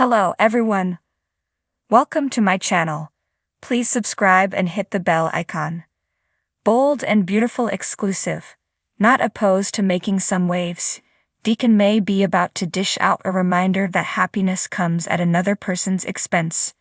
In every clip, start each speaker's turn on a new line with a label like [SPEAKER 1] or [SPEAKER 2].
[SPEAKER 1] Hello everyone. Welcome to my channel. Please subscribe and hit the bell icon. Bold and beautiful exclusive. Not opposed to making some waves, Deacon may be about to dish out a reminder that happiness comes at another person's expense.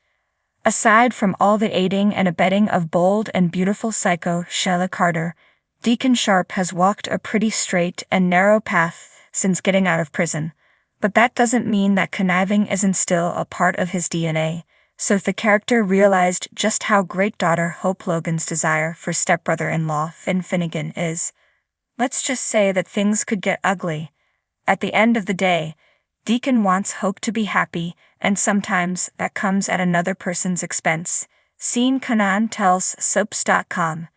[SPEAKER 1] Aside from all the aiding and abetting of bold and beautiful psycho Shyla Carter, Deacon Sharp has walked a pretty straight and narrow path since getting out of prison. But that doesn't mean that conniving isn't still a part of his DNA, so if the character realized just how great daughter Hope Logan's desire for stepbrother-in-law Finn Finnegan is, let's just say that things could get ugly. At the end of the day, Deacon wants Hope to be happy, and sometimes that comes at another person's expense. Scene Kanan tells Soaps.com.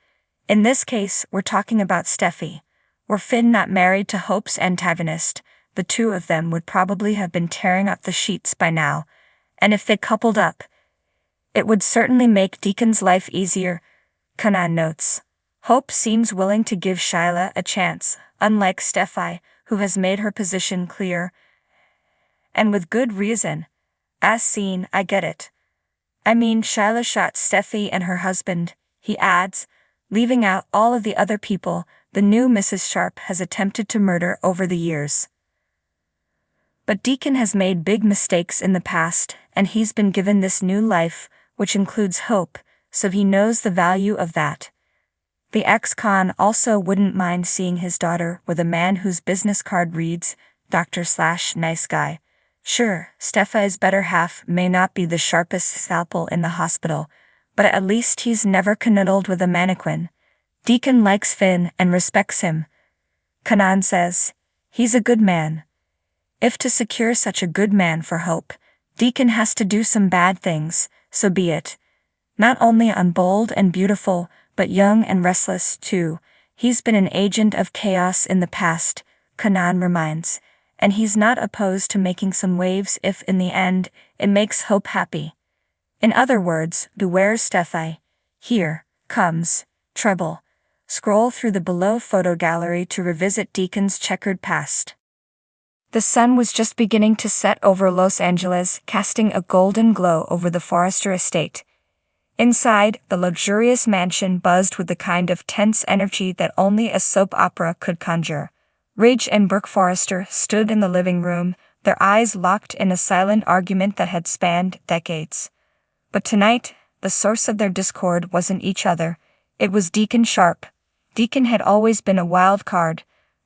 [SPEAKER 1] In this case, we're talking about Steffi. Were Finn not married to Hope's antagonist, the two of them would probably have been tearing up the sheets by now, and if they coupled up, it would certainly make Deacon's life easier. Kanan notes. Hope seems willing to give Shyla a chance, unlike Steffi, who has made her position clear. And with good reason. As seen, I get it. I mean, Shyla shot Steffi and her husband, he adds, leaving out all of the other people the new Mrs. Sharp has attempted to murder over the years. But Deacon has made big mistakes in the past, and he's been given this new life, which includes hope, so he knows the value of that. The ex-con also wouldn't mind seeing his daughter with a man whose business card reads, Dr./nice guy. Sure, Steffi's better half may not be the sharpest scalpel in the hospital, but at least he's never canoodled with a mannequin. Deacon likes Finn and respects him. Kanan says, he's a good man. If to secure such a good man for Hope, Deacon has to do some bad things, so be it. Not only on Bold and Beautiful, but Young and Restless too. He's been an agent of chaos in the past, Kanan reminds, and he's not opposed to making some waves if in the end, it makes Hope happy. In other words, beware Steffi. Here comes trouble. Scroll through the below photo gallery to revisit Deacon's checkered past. The sun was just beginning to set over Los Angeles, casting a golden glow over the Forrester estate. Inside, the luxurious mansion buzzed with the kind of tense energy that only a soap opera could conjure. Ridge and Brooke Forrester stood in the living room, their eyes locked in a silent argument that had spanned decades. But tonight, the source of their discord wasn't each other, it was Deacon Sharp. Deacon had always been a wild card,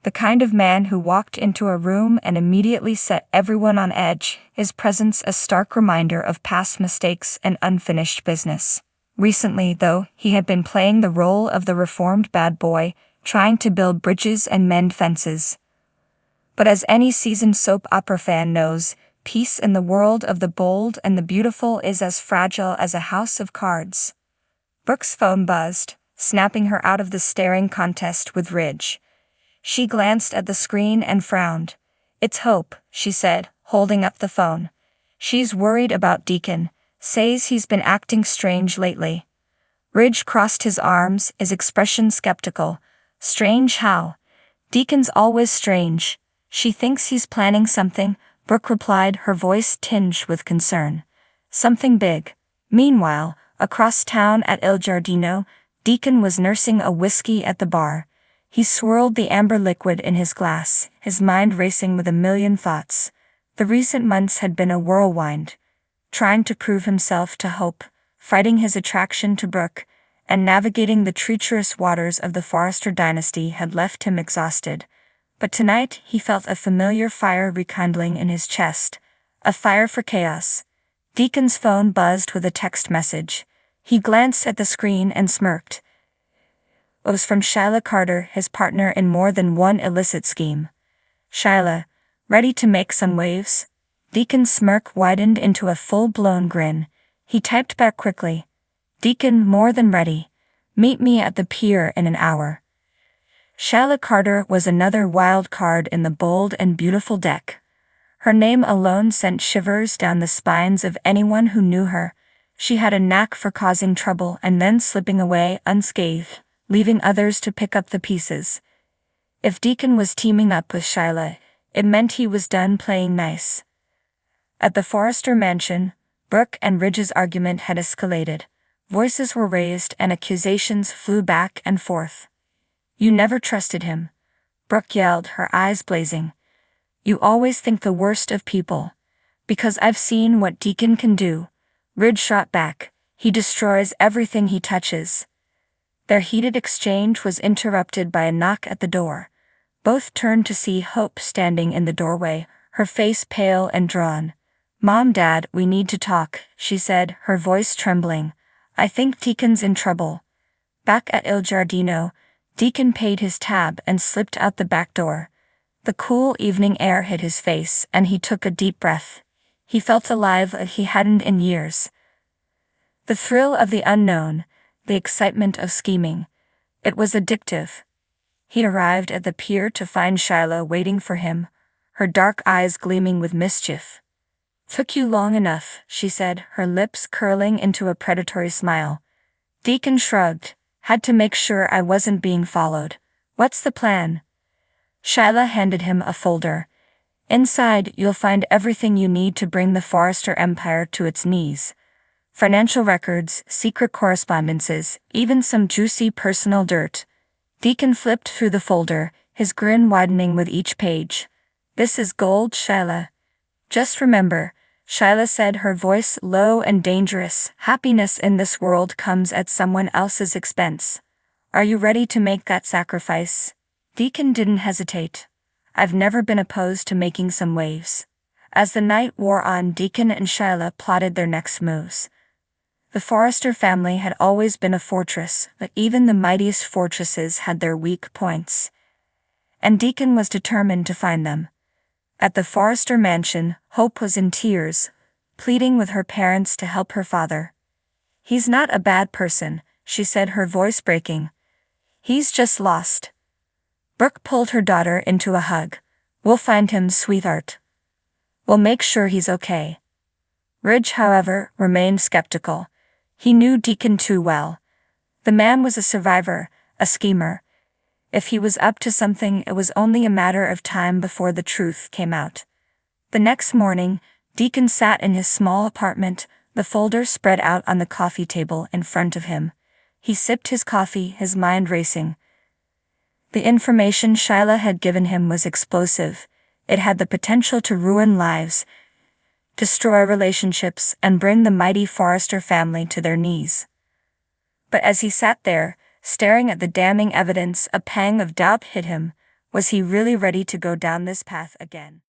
[SPEAKER 1] the kind of man who walked into a room and immediately set everyone on edge, his presence a stark reminder of past mistakes and unfinished business. Recently, though, he had been playing the role of the reformed bad boy, trying to build bridges and mend fences. But as any seasoned soap opera fan knows, peace in the world of the bold and the beautiful is as fragile as a house of cards. Brooke's phone buzzed, snapping her out of the staring contest with Ridge. She glanced at the screen and frowned. It's Hope, she said, holding up the phone. She's worried about Deacon, says he's been acting strange lately. Ridge crossed his arms, his expression skeptical. Strange how? Deacon's always strange. She thinks he's planning something, Brooke replied, her voice tinged with concern. Something big. Meanwhile, across town at Il Giardino, Deacon was nursing a whiskey at the bar. He swirled the amber liquid in his glass, his mind racing with a million thoughts. The recent months had been a whirlwind. Trying to prove himself to Hope, fighting his attraction to Brooke, and navigating the treacherous waters of the Forrester dynasty had left him exhausted. But tonight he felt a familiar fire rekindling in his chest, a fire for chaos. Deacon's phone buzzed with a text message. He glanced at the screen and smirked. It was from Shyla Carter, his partner in more than one illicit scheme. Shyla, ready to make some waves? Deacon's smirk widened into a full-blown grin. He typed back quickly. Deacon, more than ready. Meet me at the pier in an hour. Shyla Carter was another wild card in the bold and beautiful deck. Her name alone sent shivers down the spines of anyone who knew her. She had a knack for causing trouble and then slipping away unscathed, leaving others to pick up the pieces. If Deacon was teaming up with Shyla, it meant he was done playing nice. At the Forrester mansion, Brooke and Ridge's argument had escalated. Voices were raised and accusations flew back and forth. "You never trusted him," Brooke yelled, her eyes blazing. "You always think the worst of people." "Because I've seen what Deacon can do," Ridge shot back. "He destroys everything he touches." Their heated exchange was interrupted by a knock at the door. Both turned to see Hope standing in the doorway, her face pale and drawn. "Mom, Dad, we need to talk," she said, her voice trembling. "I think Deacon's in trouble." Back at Il Giardino, Deacon paid his tab and slipped out the back door. The cool evening air hit his face and he took a deep breath. He felt alive like he hadn't in years. The thrill of the unknown, the excitement of scheming. It was addictive. He arrived at the pier to find Shyla waiting for him, her dark eyes gleaming with mischief. "Took you long enough," she said, her lips curling into a predatory smile. Deacon shrugged. "Had to make sure I wasn't being followed." "What's the plan?" Shyla handed him a folder. "Inside, you'll find everything you need to bring the Forrester empire to its knees. Financial records, secret correspondences, even some juicy personal dirt." Deacon flipped through the folder, his grin widening with each page. "This is gold, Shyla. Just remember," Shyla said, her voice low and dangerous, "happiness in this world comes at someone else's expense. Are you ready to make that sacrifice?" Deacon didn't hesitate. "I've never been opposed to making some waves." As the night wore on, Deacon and Shyla plotted their next moves. The Forrester family had always been a fortress, but even the mightiest fortresses had their weak points. And Deacon was determined to find them. At the Forrester mansion, Hope was in tears, pleading with her parents to help her father. "He's not a bad person," she said, her voice breaking. "He's just lost." Brooke pulled her daughter into a hug. "We'll find him, sweetheart. We'll make sure he's okay." Ridge, however, remained skeptical. He knew Deacon too well. The man was a survivor, a schemer. If he was up to something, it was only a matter of time before the truth came out. The next morning, Deacon sat in his small apartment, the folder spread out on the coffee table in front of him. He sipped his coffee, his mind racing. The information Shyla had given him was explosive. It had the potential to ruin lives, destroy relationships, and bring the mighty Forrester family to their knees. But as he sat there, staring at the damning evidence, a pang of doubt hit him. Was he really ready to go down this path again?